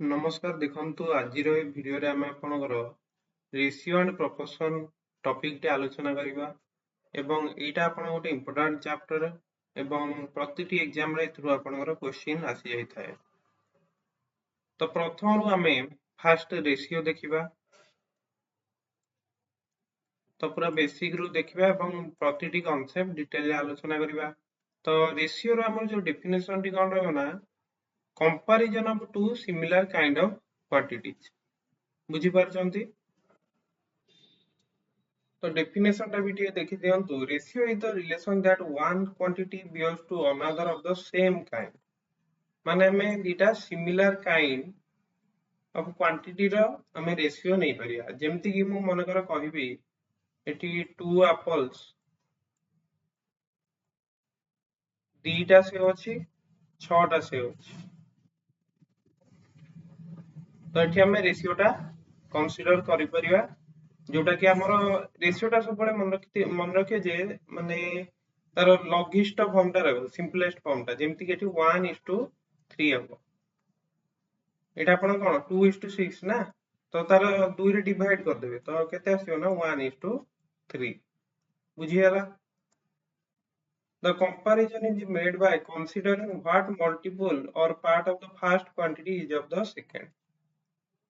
नमस्कार देखंतु आज भिडियो रे आमे आपनकर रेशियो एंड प्रोपोर्शन टॉपिक टे आलोचना करिबा एवं एटा आपन गोटे इंपोर्टेंट चैप्टर एवं प्रतिटी एग्जाम रे थ्रू आपनकर क्वेश्चन आसी जाई थाए। तो प्रथम रु आमे फास्ट रेशियो देखिबा, तो पूरा बेसिक रु देखिबा एवं प्रतिटी कांसेप्ट डिटेल आलोचना करिबा। तो रेशियो रो हमर जो डेफिनेशन टी कोन रहबो ना, comparison of two similar kind of quantities. बुझी पारछंती? तो definition टा भी ଟିକେ देखि दियंतु। Ratio is the relation that one quantity belongs to another of the same kind। माने हमें दिटा similar kind of quantity रो हमें रेशियो नहीं परिया। जेमति कि मु मन कर कहिबी एटी 2 apples दीटा से अछि 6 टा से अछि, तो एठी हमें रेशियो टा कंसीडर करि परिया, जोटा कि हमर रेशियो टा सब मन रखे जे माने तार लघिष्ठ फॉर्म टा रहबो, सिंपलेस्ट फॉर्म टा, जेमति कि एठी 1:3 हबो। एटा आपण कोन 2:6 ना, तो तार 2 रे डिवाइड कर देबे तो केते आसीयो ना 1:3। बुझी हला? The comparison is made by considering what multiple or part of the first quantity is of the second।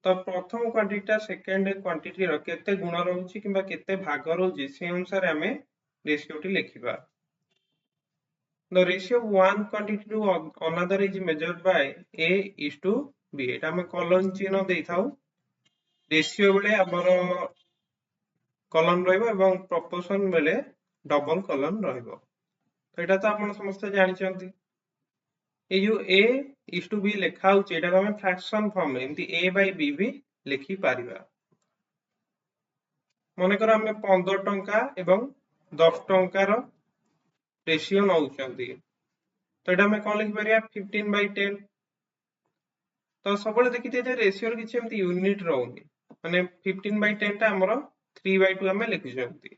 तो प्रथम क्वांटिटी सेकंड क्वांटिटी रो केते गुण रहउची किबा केते भाग रहउची से अनुसार हमें रेशियो टी लिखिबा। The ratio of one quantity to another is measured by A:B। एटा हम कॉलम चिन्ह देइथाउ। रेशियो बेले हमर कॉलम रहइबो एवं प्रोपोर्शन बेले डबल कॉलम रहइबो। तो एटा तो आपण समस्त जानि चंती। ए जो A:B लिखा होची एटा हम फ्रैक्शन फॉर्म में एमती A/B भी लिखि पारिबा। मने कर हमें 15 टंका एवं 10 टंका रो रेशियो नउचंती, तो एटा हमें कोन लिखि परिया 15/10। तो सबले देखिते जे रेशियो रे किछि एमती यूनिट रहउनी, माने 15/10 टा हमरो 3/2 हमें लिखिसंती।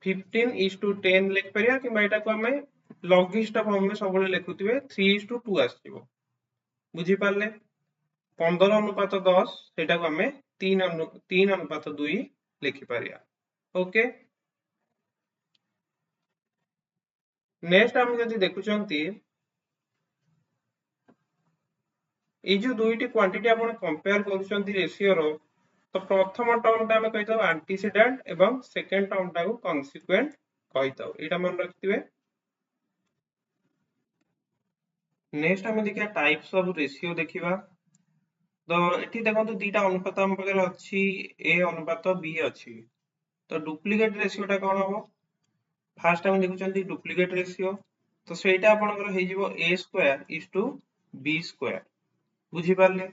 15:10 लिख परिया कि एटा को हमें लघिष्ठ फॉर्म में सबले लिखुतिबे 3:2 आसीबो। बुझी पारले? 15:10 सेटा को हमें 3:2 लिखि परिया। ओके, नेक्स्ट हम जदि देखुचंती ए जो दुईटी क्वांटिटी आपण कंपेयर करूचंती रेशियो रो, तो प्रथम टर्म टा हमें कहितो एंटीसीडेंट एवं सेकंड टर्म टा को कॉन्सिक्वेंट कहितो। एटा मन रखिथिबे। नेक्स्ट हम देखिया टाइप्स ऑफ रेशियो देखिबा। तो एठी देखंतु दीटा अनुपात हम पकरे अछि, ए अनुपात बी अछि। तो डुप्लीकेट रेशियो टा कोन हबो? फर्स्ट हम देखुचंती डुप्लीकेट रेशियो, तो सेटा आपनकर हे जिवो A² = B²। बुझी पारले?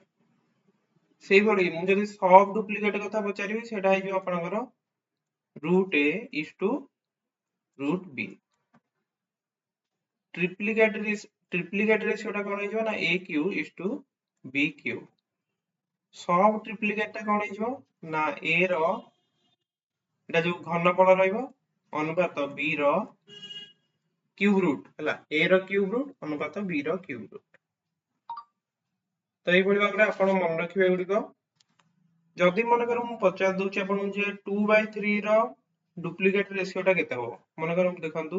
सेही भली मु जदि सब डुप्लीकेट कथा पचारिबी सेटा हे जिवो आपनकर √A:√B। ट्रिप्लीकेट रेशियो टा कोन हे जिवो ना AQ:BQ। सब ट्रिप्लीकेट टा कोन हे जिवो ना A रो एटा जो घनफल रहइबो अनुपात B रो क्यूब रूट हला, A रो क्यूब रूट अनुपात B रो क्यूब रूट। तो एही भली भाबरे आपण मन रखिबे गुडी को। जदि मन कर मु पचार दोची आपण जे 2/3 रो डुप्लीकेट रेशियो टा केते हो, मन कर देखंतु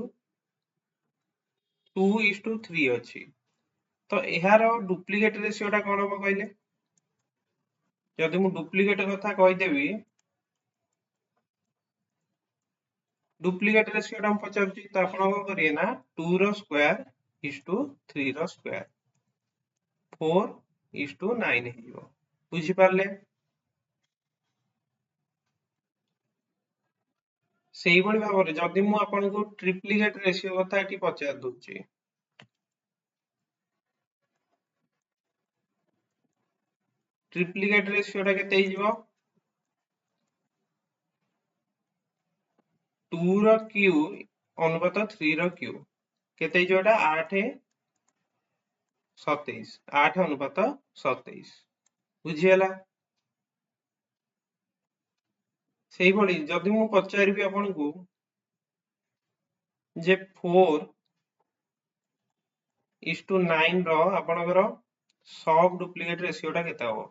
2:3 अछि। तो एहार डुप्लीकेट रेशियो टा कोन हो कहले? जदि मु डुप्लीकेट कथा कहि देबी, डुप्लीकेट रेशियो टा हम पचारची तो आपण को करिए ना 2 रो स्क्वायर = 3 रो स्क्वायर 4:9 हियो। बुझी पारले? सेही भली भाबरे जदि मु आपण को ट्रिप्लीकेट रेशियो कथा एठी पचार दोची, ट्रिप्लीकेट रेशियो टा केते हिजबो 2 रो क्यू अनुपात 3 रो क्यू केते हिजबो एटा 8:27 8:27। बुझी हला? सेही भली जदि मु पचारिबी आपण को जे 4 1:9 ର ଆପଣଙ୍କର सब डुप्लीकेट रेशियोटा केते हबो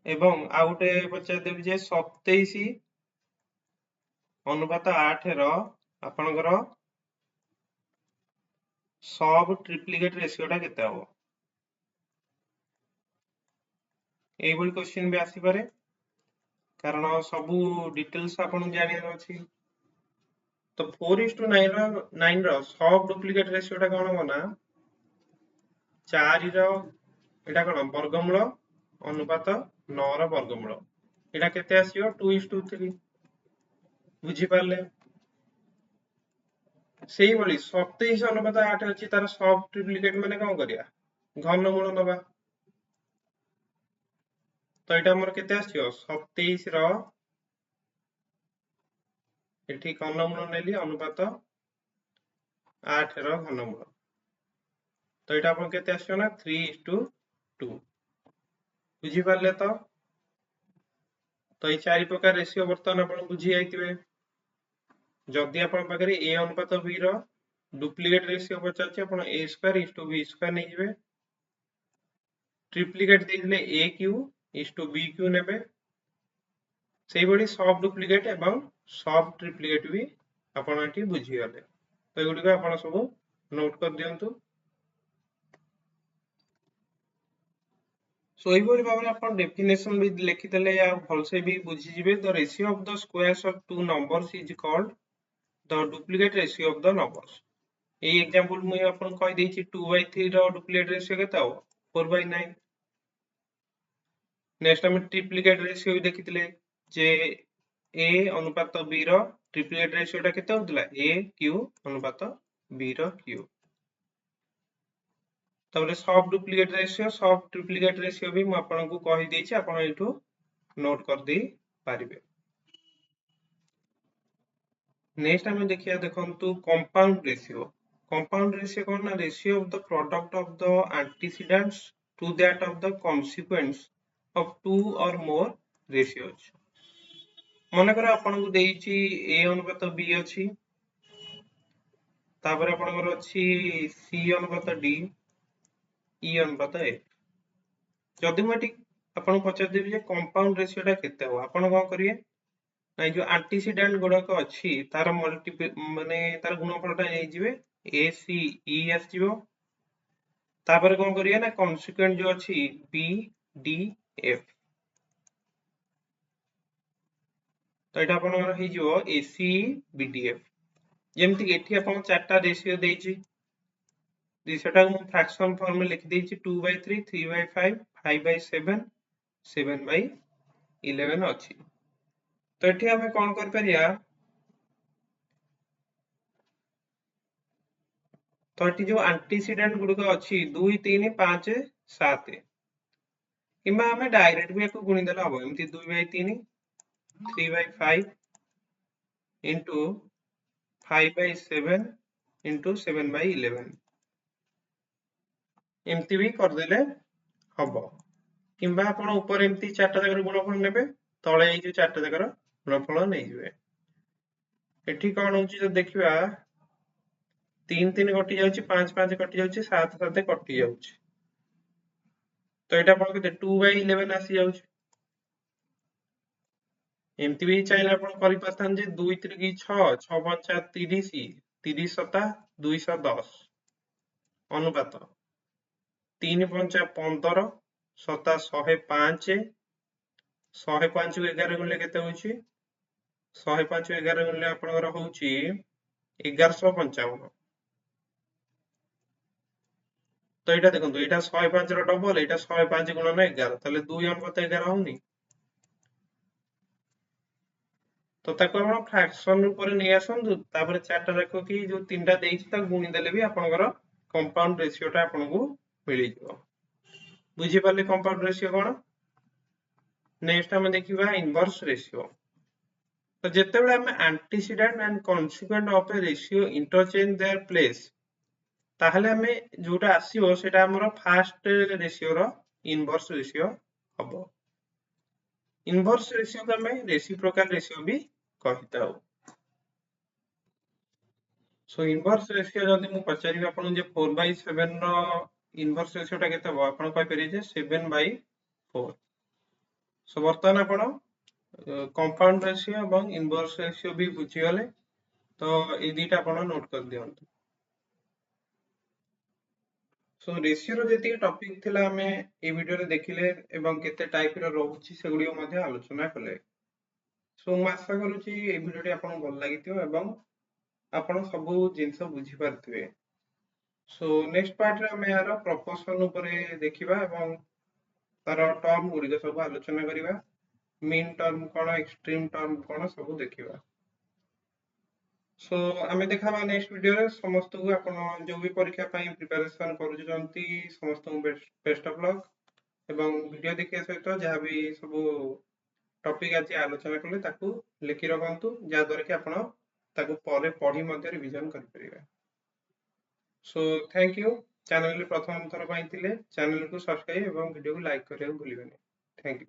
एवं आ गुटे पचार देबी जे 27 अनुपात 8 ର ଆପଣଙ୍କର सब ट्रिप्लिकेट रेशियोटा केते हबो एई भली क्वेश्चन भी आसी पारे कारण सबू डिटेल्स आपन जानियार अछि तो 4:9 ର सब डुप्लीकेट रेशियोटा कोन हो ना 4 ର एटा कोन वर्गमूल अनुपात 9 ର वर्गमूल एटा केते आसीयो 2:3 बुझी पारले सेही भली 27 अनुपात 8 अछि तार सब ट्रिप्लिकेट माने कोन करिया घनमूल नबा तो एटा हमर केते आसीयो 27 ର एठी घनमूल नेली अनुपात 8 ର घनमूल तो एटा अपन केते आसीयो ना 3:2 बुझी पारले तो ये चारि प्रकार रेशियो वर्तमान अपन बुझी आइतिबे जदि अपन पाखरे a अनुपात b रो डुप्लीकेट रेशियो पचारछि अपन a² नै जिवे ट्रिप्लिकेट देले a³ नेबे सेही बडी सब डुप्लीकेट एवं सब ट्रिप्लिकेट भी अपन एठी बुझी गले तो एगुडी को अपन सब नोट कर दियंतु सो एही बडी भाबरे अपन डेफिनेशन भी लिखि देले या भलसे भी बुझी जिवे the ratio of the squares of two numbers is called the duplicate ratio of the numbers a example मु अपन कहि देछि 2/3 रो डुप्लीकेट रेशियो केता हो 4/9 नेक्स्ट हम ट्रिप्लिकेट रेशियो भी देखितले जे a अनुपात b रो ट्रिप्लिकेट रेशियो टा केते होतला a q अनुपात b रो q तबले सब डुप्लीकेट रेशियो सब ट्रिप्लिकेट रेशियो भी मु आपन को कहि देछि आपन एठू नोट कर दे पारिबे नेक्स्ट हम देखिया देखंतु कंपाउंड रेशियो कोन ना ratio of the product of the antecedents to that of the consequence of two और मोर रेशियोज मन कर आपन को देछि a अनुपात b अछि तापर आपन को अछि c अनुपात d e अनुपात f जदि म ठीक आपन पचार देबी जे कंपाउंड रेशियो टा केते हो आपन कोन करिए ना जो एंटीसीडेंट गुडक अछि तार मल्टीपल माने तार गुणफलटा नै जिवे a c e आसीबो तापर कोन करिए ना कॉन्सिक्वेंट जो अछि b d f तो एटा अपन हे जिवो ac bdf जेमति एठी अपन चारटा रेशियो देछि रेशियोटा को फ्रैक्शन फॉर्म में लिख देछि 2/3 3/5 5/7 7/11 अछि तो एठी हमें कोन कर परिया तो एठी जो एंटीसीडेंट गुडक अछि 2 3 5 7 किमा हमें डायरेक्ट भी एको गुणी देला हो एमति 2/3 3/5 into 5/7 into 7/11 एमती भी कर देले हबो किंबा आपण ऊपर एमती चारटा जगर गुणफल नेबे तळे ए जो चारटा जगर गुणफल नै जिवे एठी कोन होची जो देखिबा 3 3 कटि जाउची 5 5 कटि जाउची 7 7 कटि जाउची तो एटा आपण के 2/11 आसी जाउची एमती भी चाइले आपण करि पाथान जे 2 3 की 6 6 5 30 30 7 210 अनुपात 3 5 15 7 105 105 को 11 गुणले केते होची 105 को 11 गुणले आपनकर होची 1155 तो एटा देखंतु एटा 105 रो डबल एटा 105 गुणन 11 तले 2 अनुपात 11 होनी तो ताको हम फ्रैक्शन ऊपर नै आसंतु तापर चारटा रखो कि जो तीनटा देइछि ता गुणी देले भी आपनकर कंपाउंड रेशियोटा आपनको मिली जिवो बुझी पाले कंपाउंड रेशियो कोन नेक्स्ट हम देखिबा इनवर्स रेशियो तो जेते बेले हम antecedent and consequent of A ratio interchange their place ताहले हमें जोटा आसीबो सेटा हमर फर्स्ट रेशियो रो इनवर्स रेशियो हबो इनवर्स रेशियो को हमें रेसिप्रोकल रेशियो भी କହିଥାଉ। सो इनवर्स रेशियो जदि मु पचारिबि आपन जे 4/7 रो इनवर्स रेशियो टा केते हो आपन कहि परिबे जे 7/4। सो वर्तमान आपन कंपाउंड रेशियो एवं इनवर्स रेशियो भी बुझी गले तो ए दुटा आपन नोट कर दियंतु। सो रेशियो रो जेति टॉपिक थिला हमें ए वीडियो रे देखिले एवं केते टाइप रो रहउची सेगुडी मध्ये आलोचना कले। सो मु आशा करूची ए वीडियो टी आपन भल लागिथियो एवं ଆପଣ ସବୁ ଜିନିଷ ବୁଝିପାରୁଥିବେ। ସो ନେକ୍ସଟ ପାର୍ଟରେ ଆମେ ଏହାର ପ୍ରପୋର୍ସନ ଉପରେ ଦେଖିବା ଏବଂ ତାର ଟର୍ମ ଗୁଡ଼ିକ ସବୁ ଆଲୋଚନା କରିବା। ମିନ୍ ଟର୍ମ କଣ ଏକ୍ସଟ୍ରିମ ଟର୍ମ କଣ ସବୁ ଦେଖିବା। ସो ଆମେ ଦେଖାବା ନେକ୍ସଟ ଭିଡ଼ିଓରେ। ସମସ୍ତଙ୍କୁ ଆପଣ ଯୋଉ ବି ପରୀକ୍ଷା ପାଇଁ ପ୍ରିପାରେସନ କରୁଛନ୍ତି ସମସ୍ତଙ୍କୁ ବେଷ୍ଟ ଅଫ ଲକ୍ ଏବଂ ଭିଡ଼ିଓ ଦେଖିବା ସହିତ ଯାହା ବି ସବୁ ଟପିକ ଆଜି ଆଲୋଚନା କଲେ ତାକୁ ଲେଖି ରଖନ୍ତୁ ଯାହାଦ୍ୱାରା କି ଆପଣ ତାକୁ ପରେ ପଢ଼ି ମଧ୍ୟ ରିଭିଜନ କରିପାରିବେ। So thank you. चैनल प्रथम थर ଥିଲେ ଚ୍ୟାନେଲକୁ ସବସ୍କ୍ରାଇब ଏବଂ ଭିଡ଼ିଓକୁ ଲାଇକ୍ କରିବାକୁ ଭୁଲିବେନି। Thank you.